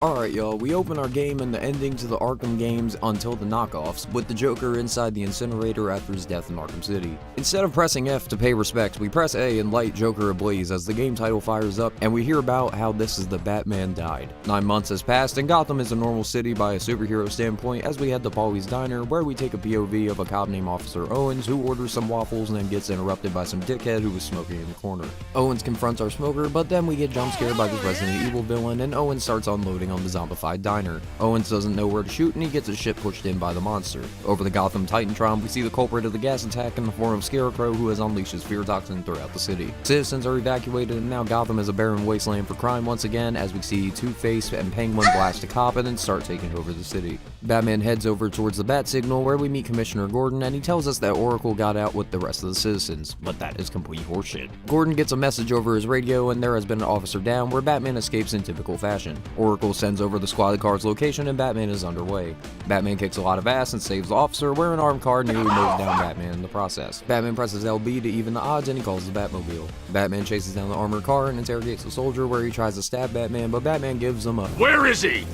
Alright y'all, we open our game in the ending to the Arkham games until the knockoffs, with the Joker inside the incinerator after his death in Arkham City. Instead of pressing F to pay respects, we press A and light Joker ablaze as the game title fires up, and we hear about how this is the Batman died. 9 months has passed, and Gotham is a normal city by a superhero standpoint as we head to Paulie's Diner, where we take a POV of a cop named Officer Owens who orders some waffles and then gets interrupted by some dickhead who was smoking in the corner. Owens confronts our smoker, but then we get jump scared by this Resident Evil villain, and Owens starts unloading on the zombified diner. Owens doesn't know where to shoot and he gets his shit pushed in by the monster. Over the Gotham Titantron, we see the culprit of the gas attack in the form of Scarecrow, who has unleashed his fear toxin throughout the city. Citizens are evacuated and now Gotham is a barren wasteland for crime once again as we see Two-Face and Penguin blast a cop and then start taking over the city. Batman heads over towards the Bat Signal where we meet Commissioner Gordon and he tells us that Oracle got out with the rest of the citizens, but that is complete horseshit. Gordon gets a message over his radio and there has been an officer down where Batman escapes in typical fashion. Oracle sends over the squad car's location and Batman is underway. Batman kicks a lot of ass and saves the officer where an armed car nearly mows down Batman in the process. Batman presses LB to even the odds and he calls the Batmobile. Batman chases down the armored car and interrogates the soldier where he tries to stab Batman, but Batman gives him a "Where is he?"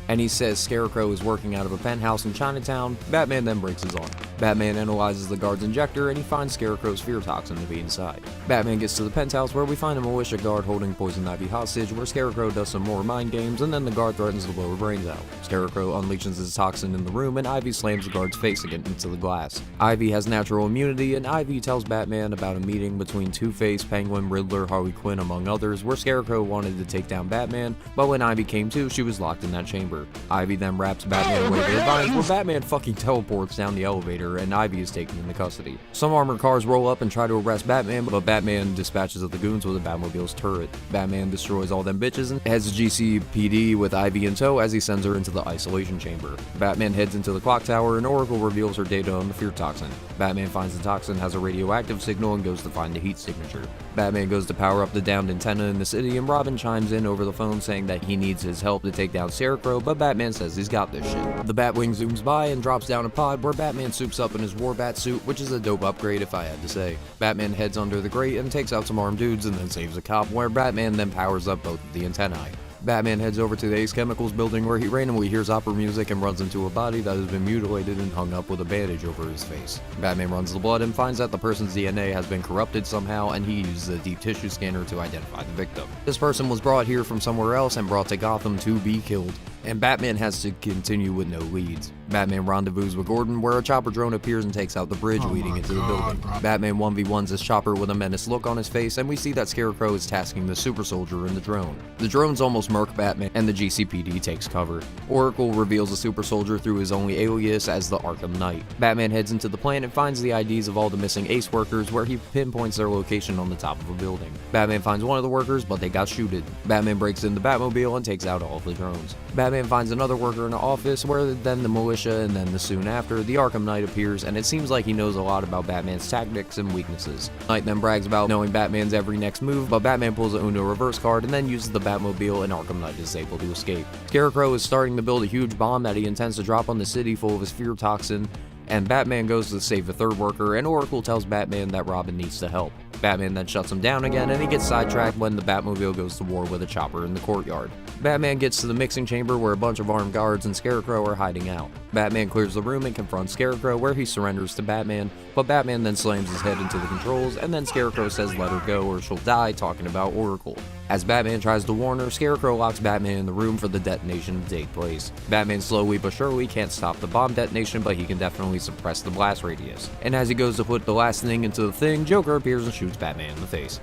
and he says Scarecrow is working out of a penthouse in Chinatown. Batman then breaks his arm. Batman analyzes the guard's injector and he finds Scarecrow's fear toxin to be inside. Batman gets to the penthouse where we find a militia guard holding Poison Ivy hostage where Scarecrow does some more mind games and then the guard threatens to blow her brains out. Scarecrow unleashes his toxin in the room and Ivy slams the guard's face again into the glass. Ivy has natural immunity and Ivy tells Batman about a meeting between Two-Face, Penguin, Riddler, Harley Quinn among others where Scarecrow wanted to take down Batman, but when Ivy came to, she was locked in that chamber. Ivy then wraps Batman away to the vines where Batman fucking teleports down the elevator and Ivy is taken into custody. Some armored cars roll up and try to arrest Batman, but Batman dispatches of the goons with a Batmobile's turret. Batman destroys all them bitches and heads to GCPD with Ivy in tow as he sends her into the isolation chamber. Batman heads into the clock tower and Oracle reveals her data on the fear toxin. Batman finds the toxin has a radioactive signal and goes to find the heat signature. Batman goes to power up the downed antenna in the city and Robin chimes in over the phone saying that he needs his help to take down Scarecrow, but Batman says he's got this shit. The Batwing zooms by and drops down a pod where Batman soups up in his War Bat suit, which is a dope upgrade if I had to say. Batman heads under the grate and takes out some armed dudes and then saves a cop, where Batman then powers up both of the antennae. Batman heads over to the Ace Chemicals building where he randomly hears opera music and runs into a body that has been mutilated and hung up with a bandage over his face. Batman runs the blood and finds that the person's DNA has been corrupted somehow and he uses a deep tissue scanner to identify the victim. This person was brought here from somewhere else and brought to Gotham to be killed, and Batman has to continue with no leads. Batman rendezvous with Gordon where a chopper drone appears and takes out the bridge leading into the building. Batman 1v1s his chopper with a menaced look on his face and we see that Scarecrow is tasking the super soldier in the drone. The drone's almost murk Batman and the GCPD takes cover. Oracle reveals the super soldier through his only alias as the Arkham Knight. Batman heads into the plant and finds the IDs of all the missing Ace workers where he pinpoints their location on the top of a building. Batman finds one of the workers but they got shooted. Batman breaks in the Batmobile and takes out all of the drones. Batman finds another worker in an office where then the militia and then soon after, the Arkham Knight appears and it seems like he knows a lot about Batman's tactics and weaknesses. Knight then brags about knowing Batman's every next move, but Batman pulls a Uno reverse card and then uses the Batmobile and Arkham Knight is able to escape. Scarecrow is starting to build a huge bomb that he intends to drop on the city full of his fear toxin, and Batman goes to save the third worker and Oracle tells Batman that Robin needs to help. Batman then shuts him down again and he gets sidetracked when the Batmobile goes to war with a chopper in the courtyard. Batman gets to the mixing chamber where a bunch of armed guards and Scarecrow are hiding out. Batman clears the room and confronts Scarecrow where he surrenders to Batman, but Batman then slams his head into the controls and then Scarecrow says let her go or she'll die, talking about Oracle. As Batman tries to warn her, Scarecrow locks Batman in the room for the detonation to take place. Batman slowly but surely can't stop the bomb detonation, but he can definitely suppress the blast radius. And as he goes to put the last thing into the thing, Joker appears and shoots Batman in the face.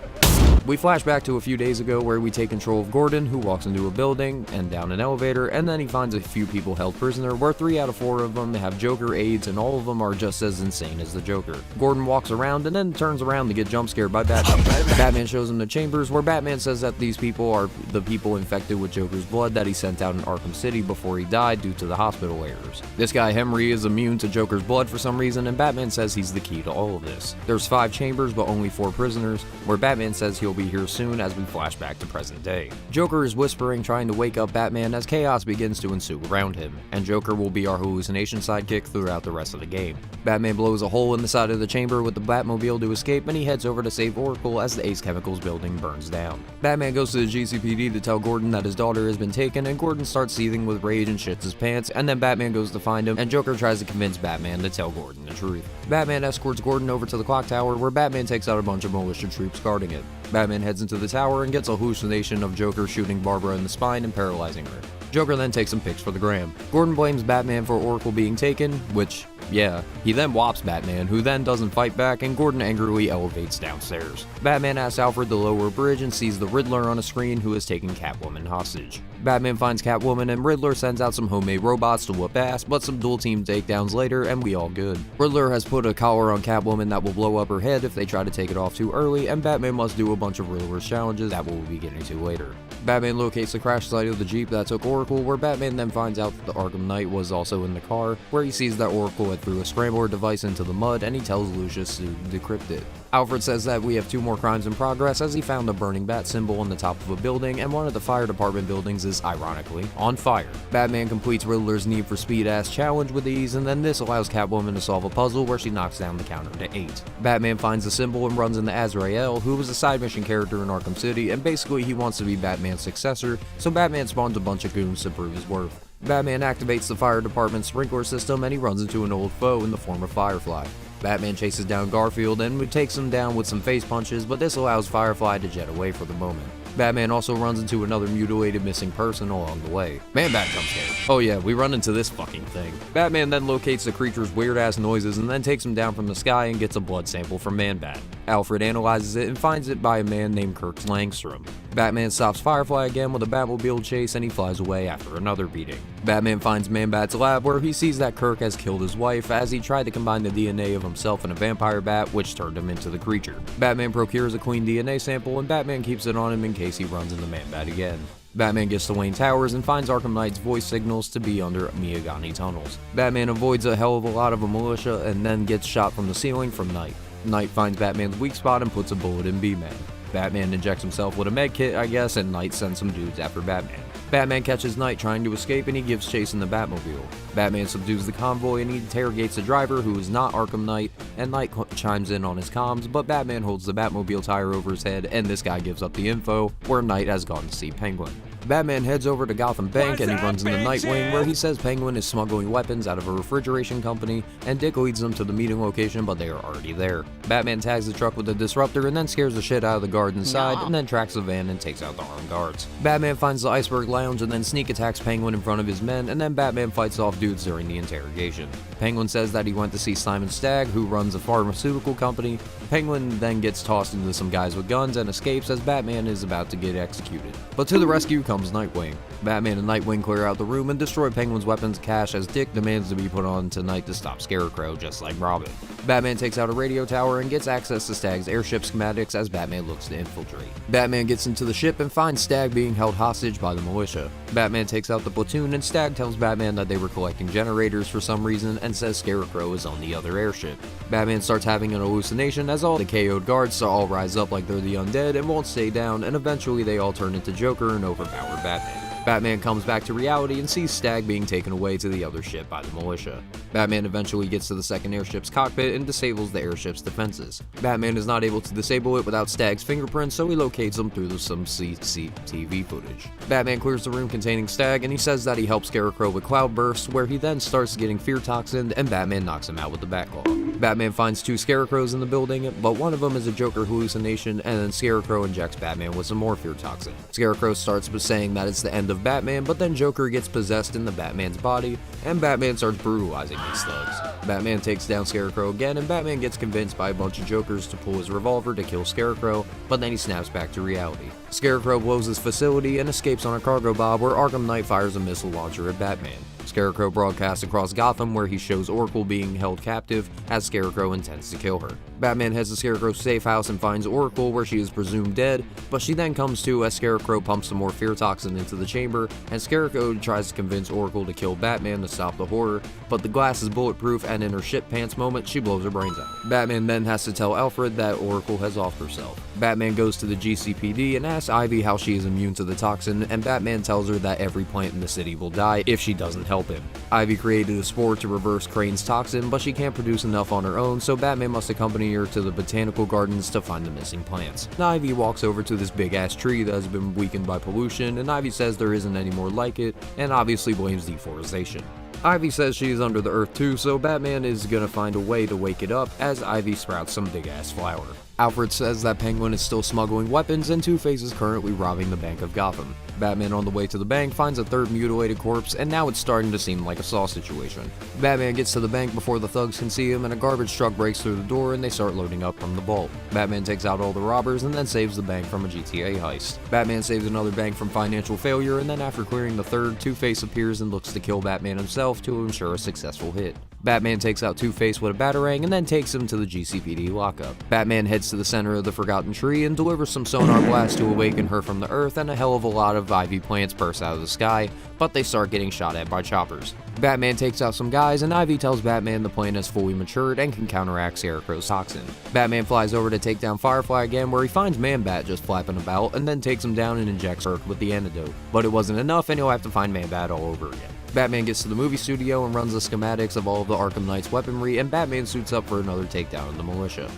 We flash back to a few days ago where we take control of Gordon, who walks into a building and down an elevator, and then he finds a few people held prisoner where 3 out of 4 of them have Joker aids and all of them are just as insane as the Joker. Gordon walks around and then turns around to get jump scared by Batman. Batman shows him the chambers where Batman says that these people are the people infected with Joker's blood that he sent out in Arkham City before he died due to the hospital errors. This guy Henry is immune to Joker's blood for some reason and Batman says he's the key to all of this. There's 5 chambers but only 4 prisoners, where Batman says he'll be here soon as we flash back to present day. Joker is whispering, trying to wake up Batman as chaos begins to ensue around him, and Joker will be our hallucination sidekick throughout the rest of the game. Batman blows a hole in the side of the chamber with the Batmobile to escape, and he heads over to save Oracle as the Ace Chemicals building burns down. Batman goes to the GCPD to tell Gordon that his daughter has been taken, and Gordon starts seething with rage and shits his pants, and then Batman goes to find him, and Joker tries to convince Batman to tell Gordon the truth. Batman escorts Gordon over to the clock tower, where Batman takes out a bunch of militia troops guarding it. Batman heads into the tower and gets a hallucination of Joker shooting Barbara in the spine and paralyzing her. Joker then takes some pics for the gram. Gordon blames Batman for Oracle being taken, which, yeah. He then whops Batman, who then doesn't fight back, and Gordon angrily elevates downstairs. Batman asks Alfred to lower a bridge and sees the Riddler on a screen, who is taking Catwoman hostage. Batman finds Catwoman, and Riddler sends out some homemade robots to whoop ass, but some dual team takedowns later, and we all good. Riddler has put a collar on Catwoman that will blow up her head if they try to take it off too early, and Batman must do a bunch of Riddler's challenges that we'll be getting to later. Batman locates the crash site of the Jeep that took Oracle, where Batman then finds out that the Arkham Knight was also in the car, where he sees that Oracle had threw a scrambler device into the mud, and he tells Lucius to decrypt it. Alfred says that we have 2 more crimes in progress, as he found a burning bat symbol on the top of a building, and one of the fire department buildings is, ironically, on fire. Batman completes Riddler's Need for Speed ass challenge with ease, and then this allows Catwoman to solve a puzzle where she knocks down the counter to 8. Batman finds the symbol and runs into Azrael, who was a side mission character in Arkham City, and basically he wants to be Batman's successor, so Batman spawns a bunch of goons to prove his worth. Batman activates the fire department's sprinkler system, and he runs into an old foe in the form of Firefly. Batman chases down Garfield and takes him down with some face punches, but this allows Firefly to jet away for the moment. Batman also runs into another mutilated missing person along the way. Man-Bat comes here. Oh yeah, we run into this fucking thing. Batman then locates the creature's weird-ass noises and then takes him down from the sky and gets a blood sample from Man-Bat. Alfred analyzes it and finds it by a man named Kirk Langstrom. Batman stops Firefly again with a Batmobile chase, and he flies away after another beating. Batman finds Man-Bat's lab, where he sees that Kirk has killed his wife as he tried to combine the DNA of himself and a vampire bat, which turned him into the creature. Batman procures a clean DNA sample, and Batman keeps it on him in case he runs into Man-Bat again. Batman gets to Wayne Towers and finds Arkham Knight's voice signals to be under Miyagani tunnels. Batman avoids a hell of a lot of a militia and then gets shot from the ceiling from Knight. Knight finds Batman's weak spot and puts a bullet in B-Man. Batman injects himself with a med kit, I guess, and Knight sends some dudes after Batman. Batman catches Knight trying to escape, and he gives chase in the Batmobile. Batman subdues the convoy and he interrogates the driver, who is not Arkham Knight, and Knight chimes in on his comms, but Batman holds the Batmobile tire over his head, and this guy gives up the info, where Knight has gone to see Penguin. Batman heads over to Gotham Bank and he runs into Nightwing, where he says Penguin is smuggling weapons out of a refrigeration company, and Dick leads them to the meeting location, but they are already there. Batman tags the truck with a disruptor and then scares the shit out of the guards inside, and then tracks the van and takes out the armed guards. Batman finds the Iceberg Lounge and then sneak attacks Penguin in front of his men, and then Batman fights off dudes during the interrogation. Penguin says that he went to see Simon Stagg, who runs a pharmaceutical company. Penguin then gets tossed into some guys with guns and escapes as Batman is about to get executed. But to the rescue comes Nightwing. Batman and Nightwing clear out the room and destroy Penguin's weapons cache as Dick demands to be put on tonight to stop Scarecrow, just like Robin. Batman takes out a radio tower and gets access to Stagg's airship schematics as Batman looks to infiltrate. Batman gets into the ship and finds Stagg being held hostage by the militia. Batman takes out the platoon, and Stagg tells Batman that they were collecting generators for some reason and says Scarecrow is on the other airship. Batman starts having an hallucination as all the KO'd guards all rise up like they're the undead and won't stay down, and eventually they all turn into Joker and overpower Batman. Batman comes back to reality and sees Stagg being taken away to the other ship by the militia. Batman eventually gets to the second airship's cockpit and disables the airship's defenses. Batman is not able to disable it without Stagg's fingerprints, so he locates him through some CCTV footage. Batman clears the room containing Stagg, and he says that he helps Scarecrow with cloudbursts, where he then starts getting fear toxined, and Batman knocks him out with the Batclaw. Batman finds 2 Scarecrows in the building, but one of them is a Joker hallucination, and then Scarecrow injects Batman with some more fear toxin. Scarecrow starts by saying that it's the end of Batman, but then Joker gets possessed in the Batman's body, and Batman starts brutalizing these thugs. Batman takes down Scarecrow again, and Batman gets convinced by a bunch of Jokers to pull his revolver to kill Scarecrow, but then he snaps back to reality. Scarecrow blows his facility and escapes on a cargo bob, where Arkham Knight fires a missile launcher at Batman. Scarecrow broadcasts across Gotham where he shows Oracle being held captive as Scarecrow intends to kill her. Batman heads to Scarecrow's safe house and finds Oracle where she is presumed dead, but she then comes to as Scarecrow pumps some more fear toxin into the chamber, and Scarecrow tries to convince Oracle to kill Batman to stop the horror, but the glass is bulletproof and in her shit pants moment she blows her brains out. Batman then has to tell Alfred that Oracle has offed herself. Batman goes to the GCPD and asks Ivy how she is immune to the toxin, and Batman tells her that every plant in the city will die if she doesn't help him. Ivy created a spore to reverse Crane's toxin, but she can't produce enough on her own, so Batman must accompany her to the botanical gardens to find the missing plants. Ivy walks over to this big ass tree that has been weakened by pollution, and Ivy says there isn't any more like it, and obviously blames deforestation. Ivy says she is under the earth too, so Batman is gonna find a way to wake it up as Ivy sprouts some big ass flower. Alfred says that Penguin is still smuggling weapons and Two-Face is currently robbing the Bank of Gotham. Batman on the way to the bank finds a third mutilated corpse, and now it's starting to seem like a Saw situation. Batman gets to the bank before the thugs can see him, and a garbage truck breaks through the door and they start loading up from the vault. Batman takes out all the robbers and then saves the bank from a GTA heist. Batman saves another bank from financial failure, and then after clearing the third, Two-Face appears and looks to kill Batman himself to ensure a successful hit. Batman takes out Two-Face with a batarang and then takes him to the GCPD lockup. Batman heads to the center of the Forgotten Tree and delivers some sonar blasts to awaken her from the earth, and a hell of a lot of Ivy plants burst out of the sky, but they start getting shot at by choppers. Batman takes out some guys, and Ivy tells Batman the plan has fully matured and can counteract Scarecrow's toxin. Batman flies over to take down Firefly again, where he finds Man-Bat just flapping about, and then takes him down and injects her with the antidote. But it wasn't enough, and he'll have to find Man-Bat all over again. Batman gets to the movie studio and runs the schematics of all of the Arkham Knight's weaponry, and Batman suits up for another takedown of the militia.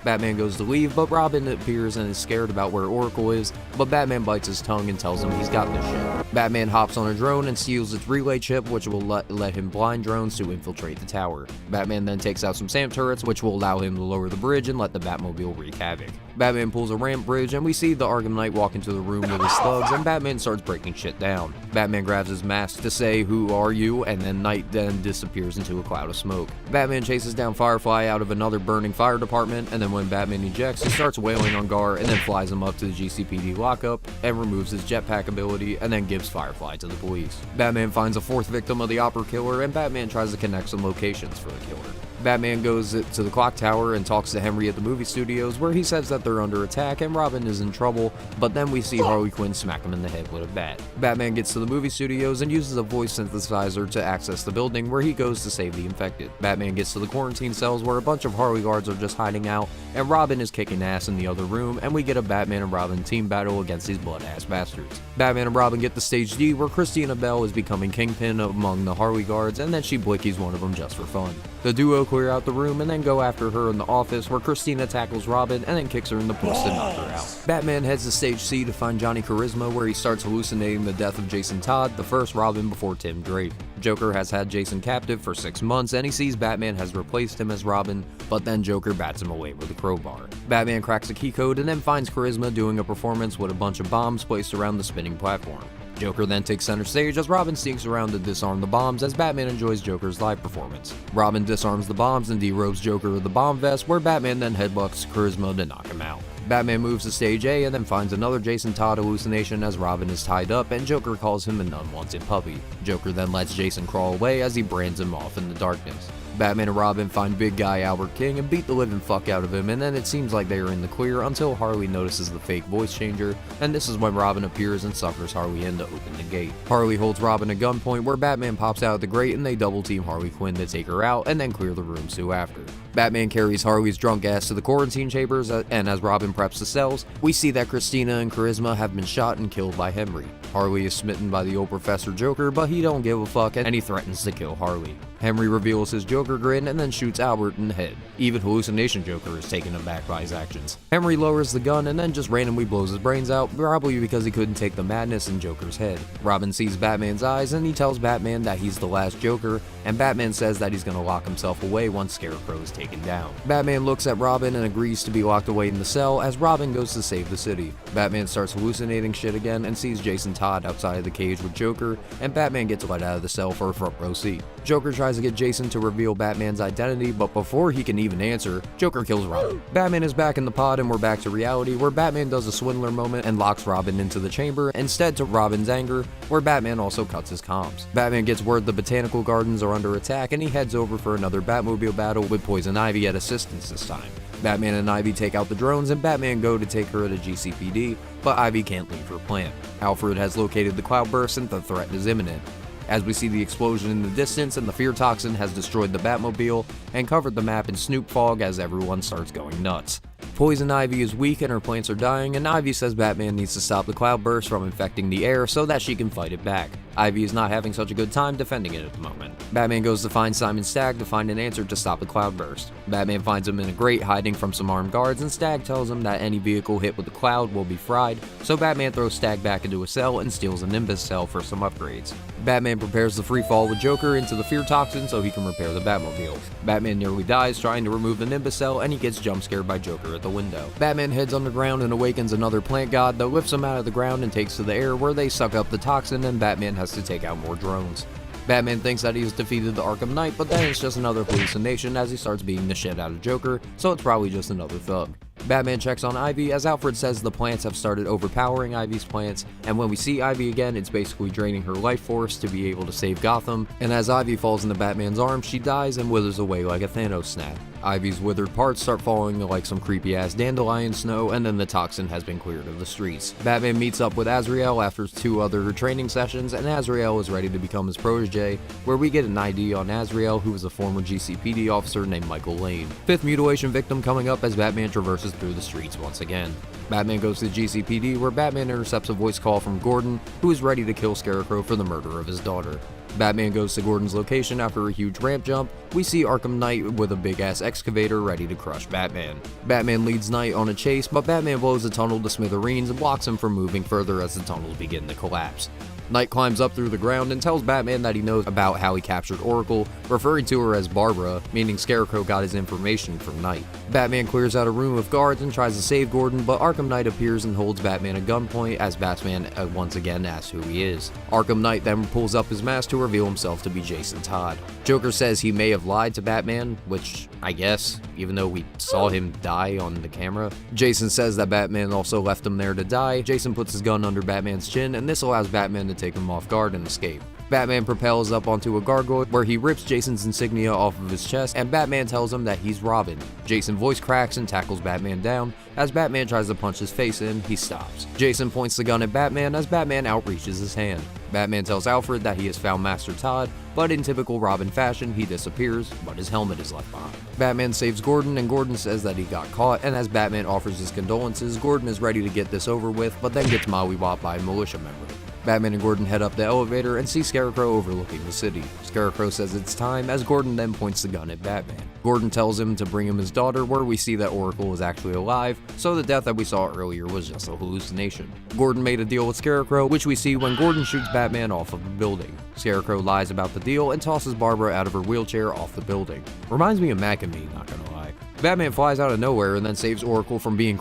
Batman goes to leave, but Robin appears and is scared about where Oracle is, but Batman bites his tongue and tells him he's got this shit. Batman hops on a drone and steals its relay chip, which will let him blind drones to infiltrate the tower. Batman then takes out some SAM turrets, which will allow him to lower the bridge and let the Batmobile wreak havoc. Batman pulls a ramp bridge, and we see the Arkham Knight walk into the room with his thugs, and Batman starts breaking shit down. Batman grabs his mask to say, "Who are you?" and then Knight then disappears into a cloud of smoke. Batman chases down Firefly out of another burning fire department, and then when Batman ejects, he starts wailing on Gar and then flies him up to the GCPD lockup and removes his jetpack ability and then gives Firefly to the police. Batman finds a fourth victim of the Opera Killer, and Batman tries to connect some locations for the killer. Batman goes to the clock tower and talks to Henry at the movie studios, where he says that they're under attack and Robin is in trouble, but then we see Harley Quinn smack him in the head with a bat. Batman gets to the movie studios and uses a voice synthesizer to access the building, where he goes to save the infected. Batman gets to the quarantine cells where a bunch of Harley guards are just hiding out, and Robin is kicking ass in the other room, and we get a Batman and Robin team battle against these blood-ass bastards. Batman and Robin get to stage D, where Christina Bell is becoming kingpin among the Harley guards, and then she blickies one of them just for fun. The duo clear out the room and then go after her in the office, where Christina tackles Robin and then kicks her in the puss to knock her out. Batman heads to stage C to find Johnny Charisma, where he starts hallucinating the death of Jason Todd, the first Robin before Tim Drake. Joker has had Jason captive for 6 months, and he sees Batman has replaced him as Robin, but then Joker bats him away with a crowbar. Batman cracks a key code and then finds Charisma doing a performance with a bunch of bombs placed around the spinning platform. Joker then takes center stage as Robin sneaks around to disarm the bombs as Batman enjoys Joker's live performance. Robin disarms the bombs and derobes Joker with the bomb vest, where Batman then headbutts Charisma to knock him out. Batman moves to stage A and then finds another Jason Todd hallucination as Robin is tied up and Joker calls him an unwanted puppy. Joker then lets Jason crawl away as he brands him off in the darkness. Batman and Robin find big guy Albert King and beat the living fuck out of him, and then it seems like they are in the clear until Harley notices the fake voice changer, and this is when Robin appears and suckers Harley in to open the gate. Harley holds Robin at gunpoint, where Batman pops out of the grate and they double team Harley Quinn to take her out and then clear the room soon after. Batman carries Harley's drunk ass to the quarantine chambers, and as Robin preps the cells, we see that Christina and Charisma have been shot and killed by Henry. Harley is smitten by the old Professor Joker, but he don't give a fuck and he threatens to kill Harley. Henry reveals his Joker grin and then shoots Albert in the head. Even Hallucination Joker is taken aback by his actions. Henry lowers the gun and then just randomly blows his brains out, probably because he couldn't take the madness in Joker's head. Robin sees Batman's eyes and he tells Batman that he's the last Joker, and Batman says that he's gonna lock himself away once Scarecrow is taken down. Batman looks at Robin and agrees to be locked away in the cell as Robin goes to save the city. Batman starts hallucinating shit again and sees Jason Todd outside of the cage with Joker, and Batman gets let out of the cell for a front row seat. Joker tries to get Jason to reveal Batman's identity, but before he can even answer, Joker kills Robin. Batman is back in the pod and we're back to reality, where Batman does a swindler moment and locks Robin into the chamber, instead to Robin's anger, where Batman also cuts his comms. Batman gets word the botanical gardens are under attack and he heads over for another Batmobile battle with Poison Ivy at assistance this time. Batman and Ivy take out the drones and Batman go to take her to GCPD, but Ivy can't leave her plant. Alfred has located the cloudburst and the threat is imminent. As we see the explosion in the distance and the fear toxin has destroyed the Batmobile and covered the map in snoop fog as everyone starts going nuts. Poison Ivy is weak and her plants are dying, and Ivy says Batman needs to stop the cloudburst from infecting the air so that she can fight it back. Ivy is not having such a good time defending it at the moment. Batman goes to find Simon Stagg to find an answer to stop the cloudburst. Batman finds him in a grate hiding from some armed guards, and Stagg tells him that any vehicle hit with the cloud will be fried, so Batman throws Stagg back into a cell and steals a Nimbus cell for some upgrades. Batman prepares the free fall with Joker into the fear toxin so he can repair the Batmobile. Batman nearly dies trying to remove the Nimbus cell, and he gets jump scared by Joker at the window. Batman heads underground and awakens another plant god that lifts him out of the ground and takes to the air, where they suck up the toxin and Batman has to take out more drones. Batman thinks that he has defeated the Arkham Knight, but then it's just another hallucination as he starts beating the shit out of Joker, so it's probably just another thug. Batman checks on Ivy as Alfred says the plants have started overpowering Ivy's plants, and when we see Ivy again, it's basically draining her life force to be able to save Gotham, and as Ivy falls into Batman's arms, she dies and withers away like a Thanos snap. Ivy's withered parts start falling like some creepy ass dandelion snow, and then the toxin has been cleared of the streets. Batman meets up with Azrael after 2 other training sessions, and Azrael is ready to become his protege, where we get an ID on Azrael, who is a former GCPD officer named Michael Lane. 5th mutilation victim coming up as Batman traverses through the streets once again. Batman goes to the GCPD, where Batman intercepts a voice call from Gordon, who is ready to kill Scarecrow for the murder of his daughter. Batman goes to Gordon's location after a huge ramp jump. We see Arkham Knight with a big ass excavator ready to crush Batman. Batman leads Knight on a chase, but Batman blows the tunnel to smithereens and blocks him from moving further as the tunnels begin to collapse. Knight climbs up through the ground and tells Batman that he knows about how he captured Oracle, referring to her as Barbara, meaning Scarecrow got his information from Knight. Batman clears out a room of guards and tries to save Gordon, but Arkham Knight appears and holds Batman at gunpoint as Batman once again asks who he is. Arkham Knight then pulls up his mask to reveal himself to be Jason Todd. Joker says he may have lied to Batman, which I guess, even though we saw him die on the camera. Jason says that Batman also left him there to die. Jason puts his gun under Batman's chin, and this allows Batman to take him off guard and escape. Batman propels up onto a gargoyle where he rips Jason's insignia off of his chest, and Batman tells him that he's Robin. Jason voice cracks and tackles Batman down. As Batman tries to punch his face in, he stops. Jason points the gun at Batman as Batman outreaches his hand. Batman tells Alfred that he has found Master Todd, but in typical Robin fashion, he disappears, but his helmet is left behind. Batman saves Gordon, and Gordon says that he got caught, and as Batman offers his condolences, Gordon is ready to get this over with, but then gets mollywopped by a militia member. Batman and Gordon head up the elevator and see Scarecrow overlooking the city. Scarecrow says it's time, as Gordon then points the gun at Batman. Gordon tells him to bring him his daughter, where we see that Oracle is actually alive, so the death that we saw earlier was just a hallucination. Gordon made a deal with Scarecrow, which we see when Gordon shoots Batman off of the building. Scarecrow lies about the deal and tosses Barbara out of her wheelchair off the building. Reminds me of Mac and Me, not gonna lie. Batman flies out of nowhere and then saves Oracle from being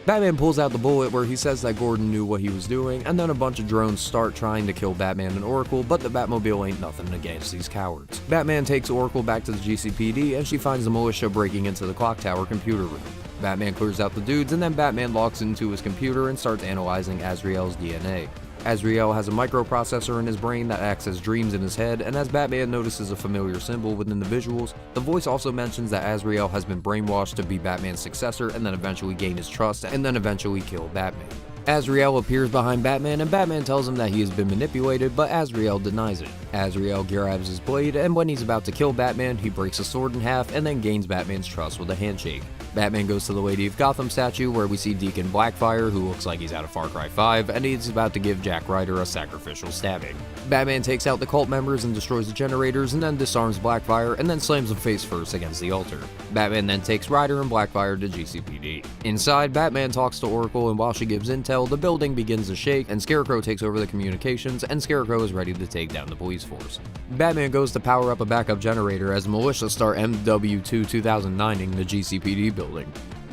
Batman pulls out the bullet where he says that Gordon knew what he was doing, and then a bunch of drones start trying to kill Batman and Oracle, but the Batmobile ain't nothing against these cowards. Batman takes Oracle back to the GCPD and she finds the militia breaking into the clock tower computer room. Batman clears out the dudes, and then Batman logs into his computer and starts analyzing Azrael's DNA. Azrael has a microprocessor in his brain that acts as dreams in his head, and as Batman notices a familiar symbol within the visuals, the voice also mentions that Azrael has been brainwashed to be Batman's successor and then eventually gain his trust and then eventually kill Batman. Azrael appears behind Batman, and Batman tells him that he has been manipulated, but Azrael denies it. Azrael grabs his blade, and when he's about to kill Batman, he breaks a sword in half and then gains Batman's trust with a handshake. Batman goes to the Lady of Gotham statue, where we see Deacon Blackfire, who looks like he's out of Far Cry 5, and he's about to give Jack Ryder a sacrificial stabbing. Batman takes out the cult members and destroys the generators, and then disarms Blackfire, and then slams him face first against the altar. Batman then takes Ryder and Blackfire to GCPD. Inside, Batman talks to Oracle, and while she gives intel, the building begins to shake, and Scarecrow takes over the communications, and Scarecrow is ready to take down the police force. Batman goes to power up a backup generator as militia start MW2 2009ing the GCPD building.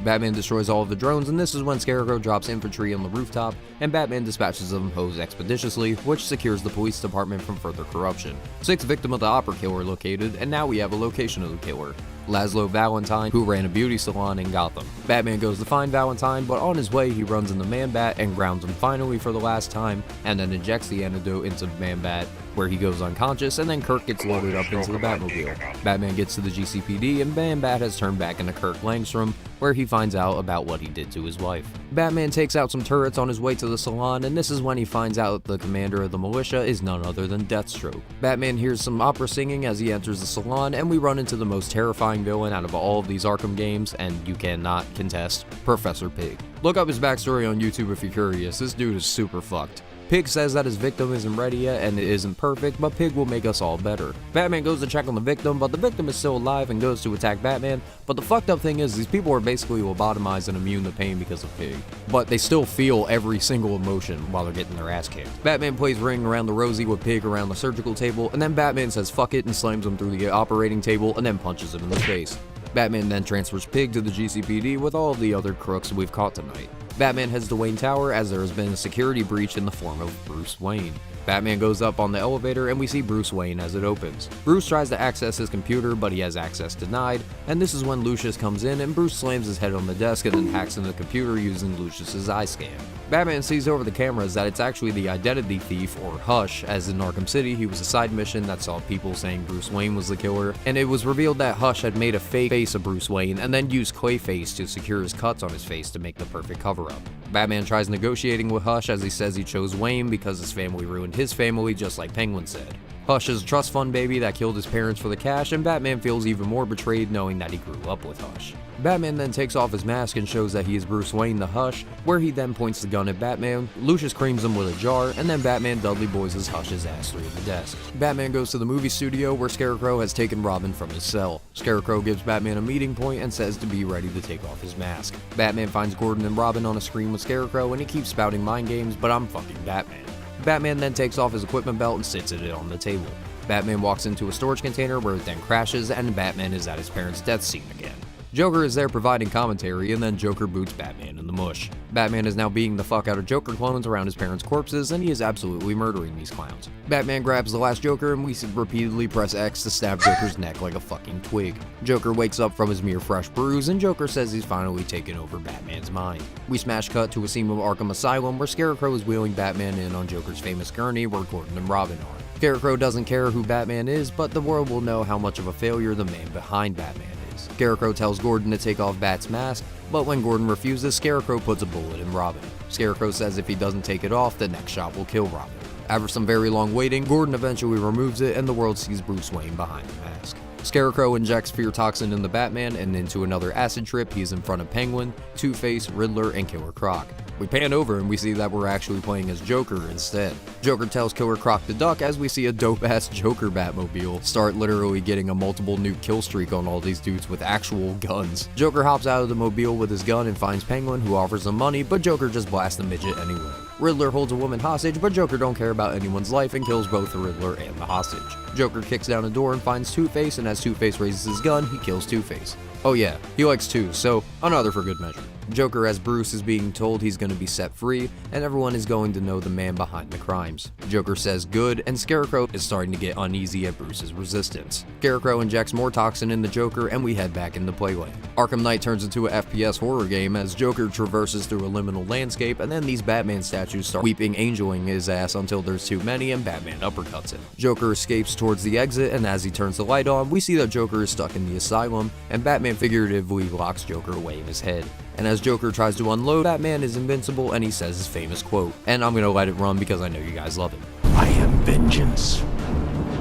Batman destroys all of the drones, and this is when Scarecrow drops infantry on the rooftop, and Batman dispatches them hose expeditiously, which secures the police department from further corruption. 6th victim of the opera killer located, and now we have a location of the killer. Laszlo Valentine, who ran a beauty salon in Gotham. Batman goes to find Valentine, but on his way he runs into Man-Bat and grounds him finally for the last time, and then injects the antidote into Man-Bat, where he goes unconscious, and then Kirk gets loaded up into the Batmobile. Batman gets to the GCPD, and Man-Bat has turned back into Kirk Langstrom, where he finds out about what he did to his wife. Batman takes out some turrets on his way to the salon, and this is when he finds out the commander of the militia is none other than Deathstroke. Batman hears some opera singing as he enters the salon, and we run into the most terrifying villain out of all of these Arkham games, and you cannot contest, Professor Pig. Look up his backstory on YouTube if you're curious. This dude is super fucked. Pig says that his victim isn't ready yet and it isn't perfect, but Pig will make us all better. Batman goes to check on the victim, but the victim is still alive and goes to attack Batman, but the fucked up thing is these people are basically lobotomized and immune to pain because of Pig, but they still feel every single emotion while they're getting their ass kicked. Batman plays Ring Around the Rosie with Pig around the surgical table, and then Batman says fuck it and slams him through the operating table and then punches him in the face. Batman then transfers Pig to the GCPD with all of the other crooks we've caught tonight. Batman heads to Wayne Tower as there has been a security breach in the form of Bruce Wayne. Batman goes up on the elevator and we see Bruce Wayne as it opens. Bruce tries to access his computer, but he has access denied, and this is when Lucius comes in and Bruce slams his head on the desk and then hacks into the computer using Lucius's eye scan. Batman sees over the cameras that it's actually the identity thief, or Hush, as in Arkham City he was a side mission that saw people saying Bruce Wayne was the killer, and it was revealed that Hush had made a fake face of Bruce Wayne and then used Clayface to secure his cuts on his face to make the perfect cover-up. Batman tries negotiating with Hush as he says he chose Wayne because his family ruined his family, just like Penguin said. Hush is a trust fund baby that killed his parents for the cash, and Batman feels even more betrayed knowing that he grew up with Hush. Batman then takes off his mask and shows that he is Bruce Wayne the Hush, where he then points the gun at Batman. Lucius creams him with a jar, and then Batman Dudley Boyz Hush's ass through the desk. Batman goes to the movie studio where Scarecrow has taken Robin from his cell. Scarecrow gives Batman a meeting point and says to be ready to take off his mask. Batman finds Gordon and Robin on a screen with Scarecrow, and he keeps spouting mind games, but I'm fucking Batman. Batman then takes off his equipment belt and sits it on the table. Batman walks into a storage container where it then crashes, and Batman is at his parents' death scene again. Joker is there providing commentary, and then Joker boots Batman in the mush. Batman is now beating the fuck out of Joker clones around his parents' corpses, and he is absolutely murdering these clowns. Batman grabs the last Joker, and we repeatedly press X to stab Joker's neck like a fucking twig. Joker wakes up from his mere fresh bruise, and Joker says he's finally taken over Batman's mind. We smash cut to a scene of Arkham Asylum where Scarecrow is wheeling Batman in on Joker's famous gurney where Gordon and Robin are. Scarecrow doesn't care who Batman is, but the world will know how much of a failure the man behind Batman is. Scarecrow tells Gordon to take off Bat's mask, but when Gordon refuses, Scarecrow puts a bullet in Robin. Scarecrow says if he doesn't take it off, the next shot will kill Robin. After some very long waiting, Gordon eventually removes it and the world sees Bruce Wayne behind the mask. Scarecrow injects fear toxin in the Batman, and into another acid trip, he's in front of Penguin, Two-Face, Riddler, and Killer Croc. We pan over and we see that we're actually playing as Joker instead. Joker tells Killer Croc to duck as we see a dope-ass Joker Batmobile start literally getting a multiple nuke kill streak on all these dudes with actual guns. Joker hops out of the mobile with his gun and finds Penguin, who offers him money, but Joker just blasts the midget anyway. Riddler holds a woman hostage, but Joker don't care about anyone's life and kills both the Riddler and the hostage. Joker kicks down a door and finds Two-Face, and as Two-Face raises his gun, he kills Two-Face. Oh yeah, he likes two, so another for good measure. Joker as Bruce is being told he's going to be set free, and everyone is going to know the man behind the crimes. Joker says good, and Scarecrow is starting to get uneasy at Bruce's resistance. Scarecrow injects more toxin in the Joker, and we head back into Playland. Arkham Knight turns into a FPS horror game as Joker traverses through a liminal landscape, and then these Batman statues start weeping angeling his ass until there's too many and Batman uppercuts him. Joker escapes towards the exit, and as he turns the light on, we see that Joker is stuck in the asylum, and Batman figuratively locks Joker away in his head. And as Joker tries to unload, Batman is invincible and he says his famous quote. And I'm gonna let it run because I know you guys love it. I am vengeance.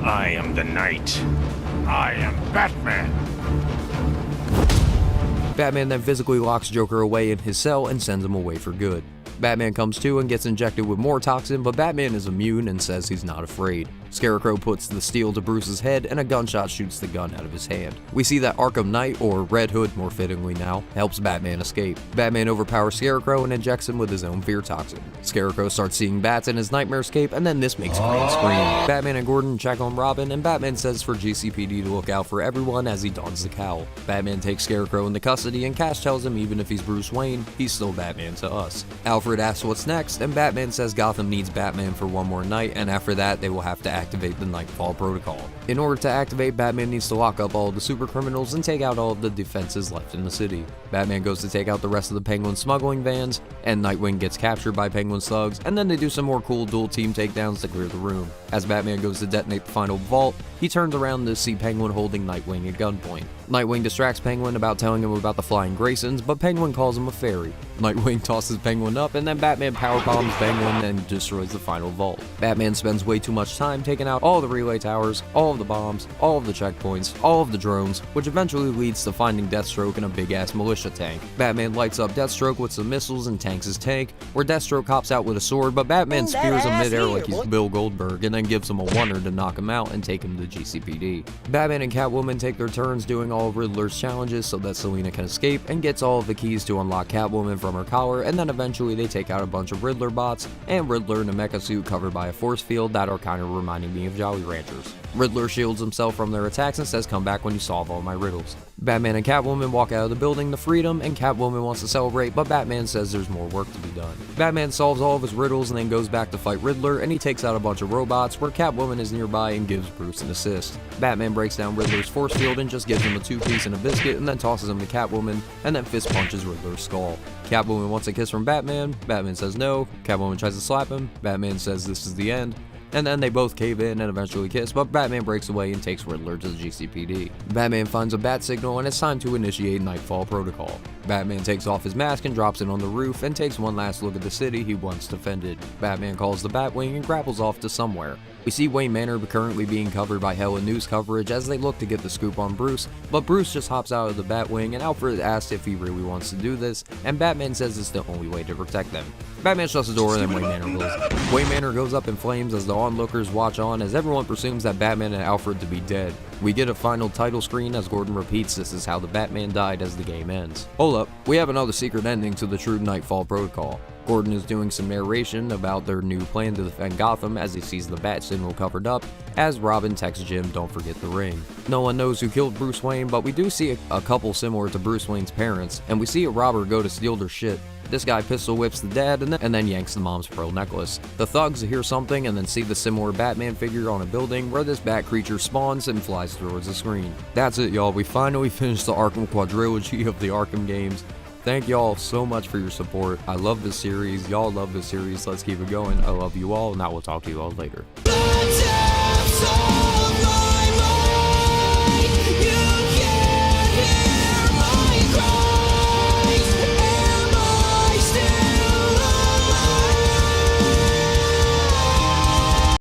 I am the night. I am Batman. Batman then physically locks Joker away in his cell and sends him away for good. Batman comes to and gets injected with more toxin, but Batman is immune and says he's not afraid. Scarecrow puts the steel to Bruce's head and a gunshot shoots the gun out of his hand. We see that Arkham Knight, or Red Hood more fittingly now, helps Batman escape. Batman overpowers Scarecrow and injects him with his own fear toxin. Scarecrow starts seeing bats in his nightmare escape, and then this makes Gordon scream. Batman and Gordon check on Robin, and Batman says for GCPD to look out for everyone as he dons the cowl. Batman takes Scarecrow into custody, and Cash tells him even if he's Bruce Wayne, he's still Batman to us. Alfred asks what's next, and Batman says Gotham needs Batman for one more night, and after that they will have to activate the Nightfall Protocol. In order to activate, Batman needs to lock up all of the super criminals and take out all of the defenses left in the city. Batman goes to take out the rest of the Penguin smuggling vans, and Nightwing gets captured by Penguin thugs, and then they do some more cool dual team takedowns to clear the room. As Batman goes to detonate the final vault, he turns around to see Penguin holding Nightwing at gunpoint. Nightwing distracts Penguin about telling him about the flying Graysons, but Penguin calls him a fairy. Nightwing tosses Penguin up, and then Batman powerbombs Penguin and destroys the final vault. Batman spends way too much time taking out all the relay towers, all of the bombs, all of the checkpoints, all of the drones, which eventually leads to finding Deathstroke in a big-ass militia tank. Batman lights up Deathstroke with some missiles and tanks his tank, where Deathstroke hops out with a sword, but Batman spears him midair like he's Bill Goldberg, and then gives him a oneer to knock him out and take him to GCPD. Batman and Catwoman take their turns doing all of Riddler's challenges so that Selina can escape, and gets all of the keys to unlock Catwoman from her collar, and then eventually they take out a bunch of Riddler bots, and Riddler in a mecha suit covered by a force field that are kind of reminding me of Jolly Ranchers. Riddler shields himself from their attacks and says, "Come back when you solve all my riddles." Batman and Catwoman walk out of the building to freedom, and Catwoman wants to celebrate, but Batman says there's more work to be done. Batman solves all of his riddles and then goes back to fight Riddler, and he takes out a bunch of robots where Catwoman is nearby and gives Bruce an assist. Batman breaks down Riddler's force field and just gives him a two-piece and a biscuit, and then tosses him to Catwoman, and then fist punches Riddler's skull. Catwoman wants a kiss from Batman. Batman says no. Catwoman tries to slap him. Batman says this is the end. And then they both cave in and eventually kiss, but Batman breaks away and takes Riddler to the GCPD. Batman finds a bat signal and it's time to initiate Nightfall Protocol. Batman takes off his mask and drops it on the roof and takes one last look at the city he once defended. Batman calls the Batwing and grapples off to somewhere. We see Wayne Manor currently being covered by hella news coverage as they look to get the scoop on Bruce, but Bruce just hops out of the Batwing and Alfred asks if he really wants to do this, and Batman says it's the only way to protect them. Batman shuts the door and then Wayne Manor goes. Wayne Manor goes up in flames as the onlookers watch on as everyone presumes that Batman and Alfred to be dead. We get a final title screen as Gordon repeats this is how the Batman died as the game ends. Hold up, we have another secret ending to the true Nightfall Protocol. Gordon is doing some narration about their new plan to defend Gotham as he sees the bat signal covered up, as Robin texts Jim, "Don't forget the ring." No one knows who killed Bruce Wayne, but we do see a couple similar to Bruce Wayne's parents, and we see a robber go to steal their shit. This guy pistol whips the dad and then yanks the mom's pearl necklace. The thugs hear something and then see the similar Batman figure on a building where this bat creature spawns and flies towards the screen. That's it, y'all. We finally finished the Arkham quadrilogy of the Arkham games. Thank y'all so much for your support. I love this series. Y'all love this series. Let's keep it going. I love you all, and I will talk to you all later. You can't hear my cry.